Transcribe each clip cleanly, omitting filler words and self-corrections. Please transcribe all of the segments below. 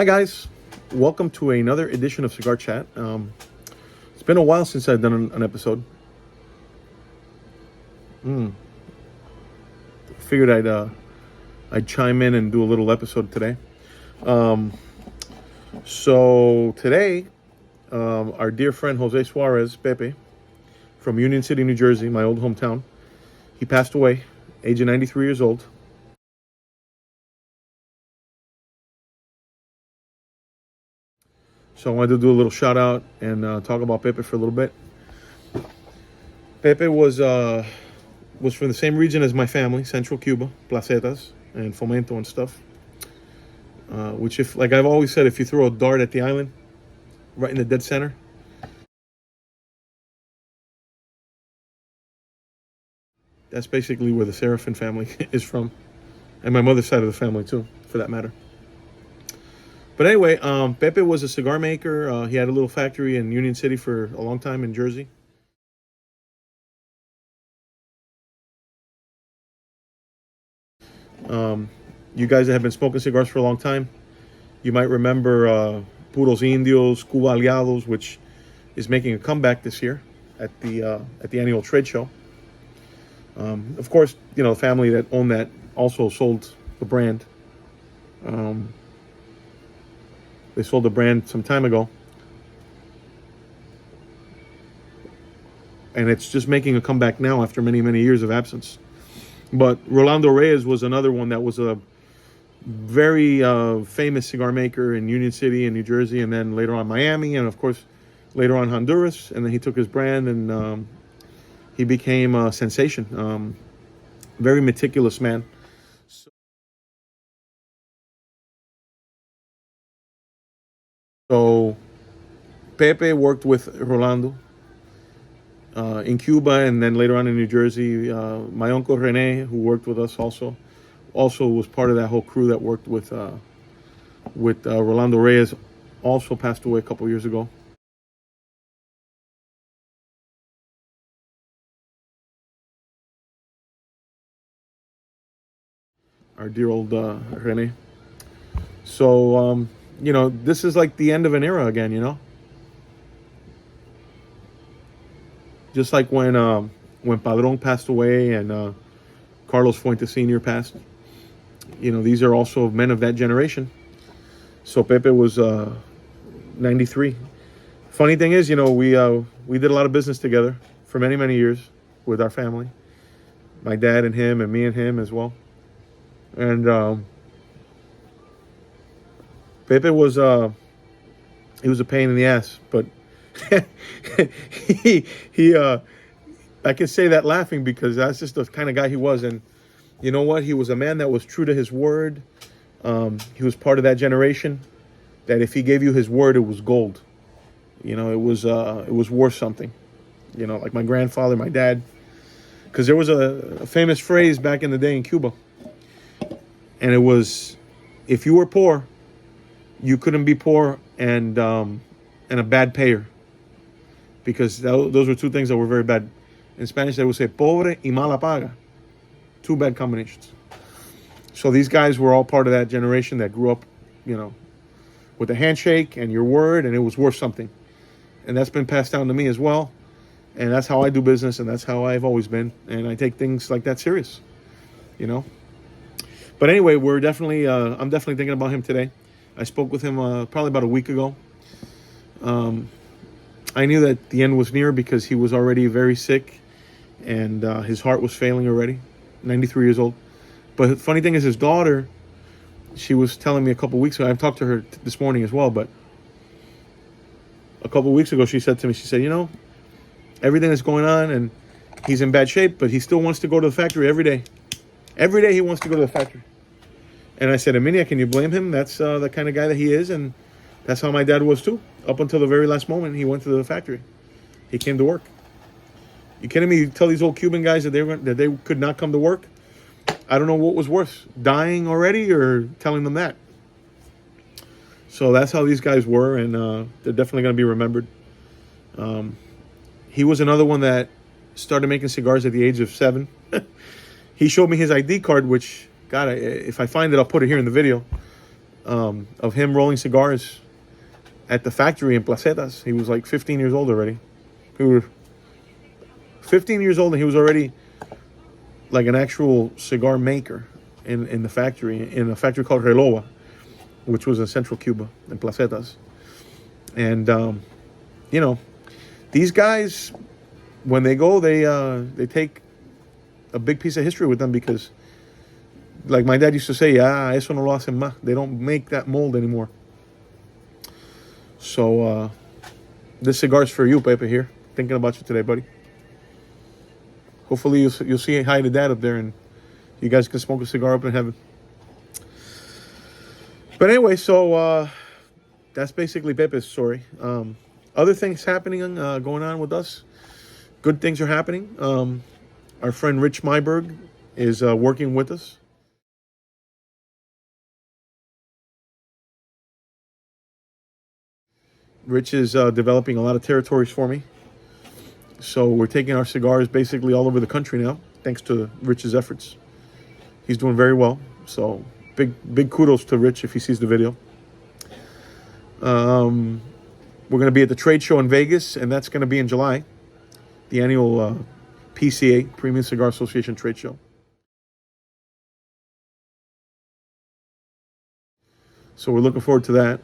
Hi guys, welcome to another edition of Cigar Chat. It's been a while since I've done an episode. Figured I'd chime in and do a little episode today. So today, our dear friend Jose Suarez, Pepe, from Union City, New Jersey, my old hometown, he passed away, age of 93 years old. So I wanted to do a little shout out and talk about Pepe for a little bit. Pepe was from the same region as my family, Central Cuba, Placetas and Fomento and stuff. Which, if like I've always said, if you throw a dart at the island, right in the dead center, that's basically where the Seraphin family is from, and my mother's side of the family too, for that matter. But anyway, Pepe was a cigar maker. He had a little factory in Union City for a long time in Jersey. You guys that have been smoking cigars for a long time, you might remember Puros Indios, Cuba Aliados, which is making a comeback this year at the annual trade show. Of course, you know, the family that owned that also sold the brand. They sold the brand some time ago, and it's just making a comeback now after many, many years of absence. But Rolando Reyes was another one that was a very famous cigar maker in Union City in New Jersey, and then later on Miami, and of course later on Honduras. And then he took his brand and he became a sensation. Very meticulous man. So Pepe worked with Rolando in Cuba, and then later on in New Jersey. My uncle Rene, who worked with us also was part of that whole crew that worked with Rolando Reyes. Also passed away a couple years ago. Our dear old Rene. So you know, this is like the end of an era again. You know, just like when Padron passed away and Carlos Fuentes Sr. passed. You know, these are also men of that generation. So Pepe was 93. Funny thing is, you know, we did a lot of business together for many, many years with our family. My dad and him, and me and him as well. And Pepe was he was a pain in the ass, but he I can say that laughing because that's just the kind of guy he was. And you know what? He was a man that was true to his word. He was part of that generation that if he gave you his word, it was gold. You know, it was worth something. You know, like my grandfather, my dad. Because there was a famous phrase back in the day in Cuba. And it was, if you were poor, you couldn't be poor and a bad payer. Because those were two things that were very bad. In Spanish, they would say pobre y mala paga. Two bad combinations. So these guys were all part of that generation that grew up, you know, with a handshake and your word, and it was worth something. And that's been passed down to me as well. And that's how I do business, and that's how I've always been. And I take things like that serious, you know. But anyway, I'm definitely thinking about him today. I spoke with him probably about a week ago. I knew that the end was near because he was already very sick, and his heart was failing already. 93 years old. But the funny thing is, his daughter, she was telling me a couple weeks ago, I've talked to her this morning as well, but a couple weeks ago she said to me, she said, you know, everything that's going on and he's in bad shape, but he still wants to go to the factory every day. Every day he wants to go to the factory. And I said, Amelia, can you blame him? That's the kind of guy that he is, and that's how my dad was too. Up until the very last moment, he went to the factory. He came to work. You kidding me? You tell these old Cuban guys that they could not come to work? I don't know what was worse, dying already or telling them that. So that's how these guys were, and they're definitely going to be remembered. He was another one that started making cigars at the age of 7. He showed me his ID card, which, God, if I find it, I'll put it here in the video. of him rolling cigars at the factory in Placetas. He was like 15 years old already. He was 15 years old and he was already like an actual cigar maker in the factory, in a factory called Reloa, which was in central Cuba, in Placetas. And, you know, these guys, when they go, they take a big piece of history with them because, like my dad used to say, yeah, eso no lo hacen más. They don't make that mold anymore. So, this cigar's for you, Pepe, here. Thinking about you today, buddy. Hopefully you'll see hi to Dad up there and you guys can smoke a cigar up in heaven. But anyway, so that's basically Pepe's story. Other things happening, going on with us. Good things are happening. Our friend Rich Myberg is working with us. Rich is developing a lot of territories for me. So we're taking our cigars basically all over the country now, thanks to Rich's efforts. He's doing very well. So big kudos to Rich if he sees the video. We're going to be at the trade show in Vegas, and that's going to be in July. The annual PCA, Premium Cigar Association trade show. So we're looking forward to that.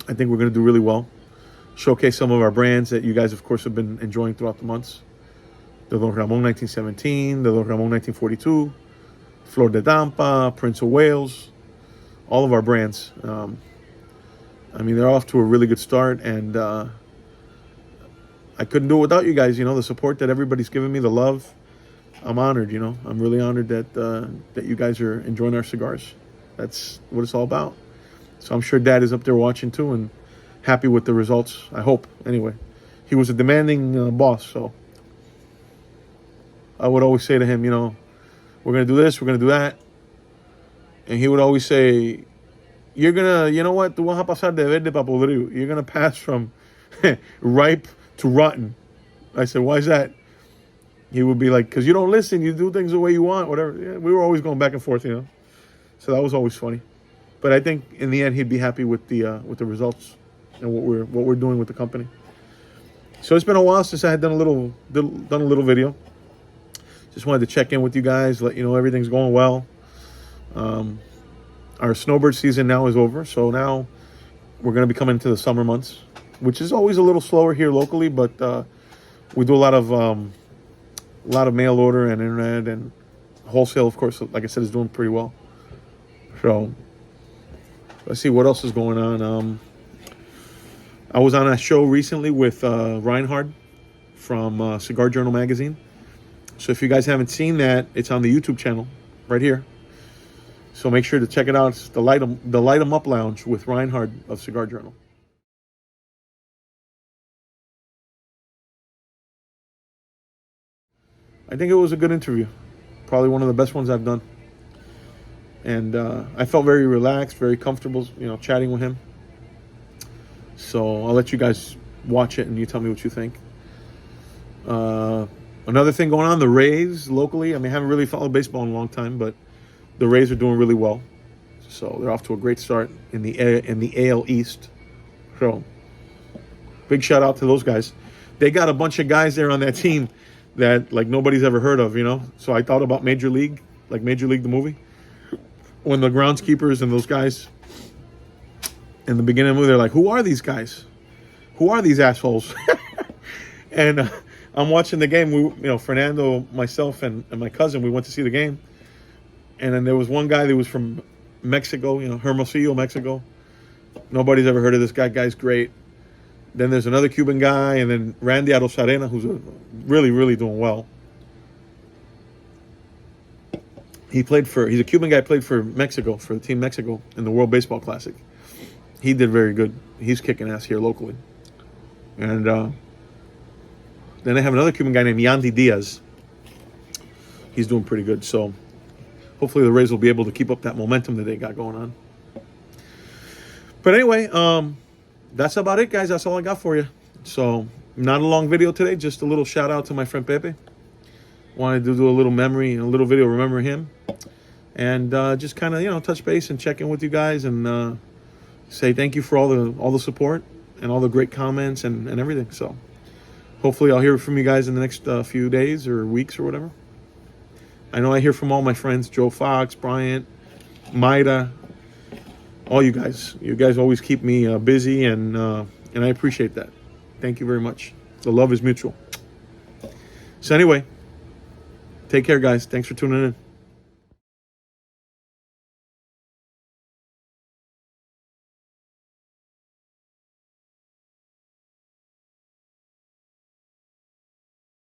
I think we're going to do really well. Showcase some of our brands that you guys, of course, have been enjoying throughout the months. The Don Ramon 1917, the Don Ramon 1942, Flor de Dampa, Prince of Wales, all of our brands. I mean, they're off to a really good start, and I couldn't do it without you guys. You know, the support that everybody's giving me, the love. I'm honored, you know. I'm really honored that that you guys are enjoying our cigars. That's what it's all about. So I'm sure Dad is up there watching too and happy with the results, I hope, anyway. He was a demanding boss, so I would always say to him, you know, we're going to do this, we're going to do that. And he would always say, you're going to, you know what, tú vas a pasar de verde pa podrido. You're going to pass from ripe to rotten. I said, why is that? He would be like, because you don't listen, you do things the way you want, whatever. Yeah, we were always going back and forth, you know. So that was always funny. But I think in the end he'd be happy with the results and what we're doing with the company. So it's been a while since I had done a little video. Just wanted to check in with you guys, let you know everything's going well. Our snowbird season now is over, so now we're going to be coming into the summer months, which is always a little slower here locally, but we do a lot of mail order and internet and wholesale, of course, like I said, is doing pretty well. So let's see what else is going on. I was on a show recently with Reinhard from Cigar Journal magazine. So if you guys haven't seen that, it's on the YouTube channel right here. So make sure to check it out. It's the Light 'em Up Lounge with Reinhard of Cigar Journal. I think it was a good interview. Probably one of the best ones I've done. And I felt very relaxed, very comfortable, you know, chatting with him. So I'll let you guys watch it and you tell me what you think. Another thing going on, the Rays locally. I mean, I haven't really followed baseball in a long time, but the Rays are doing really well. So they're off to a great start in the AL East. So big shout out to those guys. They got a bunch of guys there on that team that like nobody's ever heard of, you know. So I thought about Major League, like Major League the movie. When the groundskeepers and those guys in the beginning of the movie, they're like, who are these guys? Who are these assholes? And I'm watching the game. We, you know, Fernando, myself, and my cousin, we went to see the game. And then there was one guy that was from Mexico, you know, Hermosillo, Mexico. Nobody's ever heard of this guy. Guy's great. Then there's another Cuban guy, and then Randy Arosarena, who's really, really doing well. He's a Cuban guy, played for Mexico, for the Team Mexico in the World Baseball Classic. He did very good. He's kicking ass here locally. And then they have another Cuban guy named Yandy Diaz. He's doing pretty good. So hopefully the Rays will be able to keep up that momentum that they got going on. But anyway, that's about it, guys. That's all I got for you. So not a long video today, just a little shout out to my friend Pepe. Wanted to do a little memory and a little video remembering him. and just kind of touch base and check in with you guys and say thank you for all the support and all the great comments and everything. So hopefully I'll hear from you guys in the next few days or weeks or whatever. I know I hear from all my friends, Joe Fox, Bryant, Maida, all you guys. You guys always keep me busy, and I appreciate that. Thank you very much. The love is mutual. So anyway, take care, guys. Thanks for tuning in.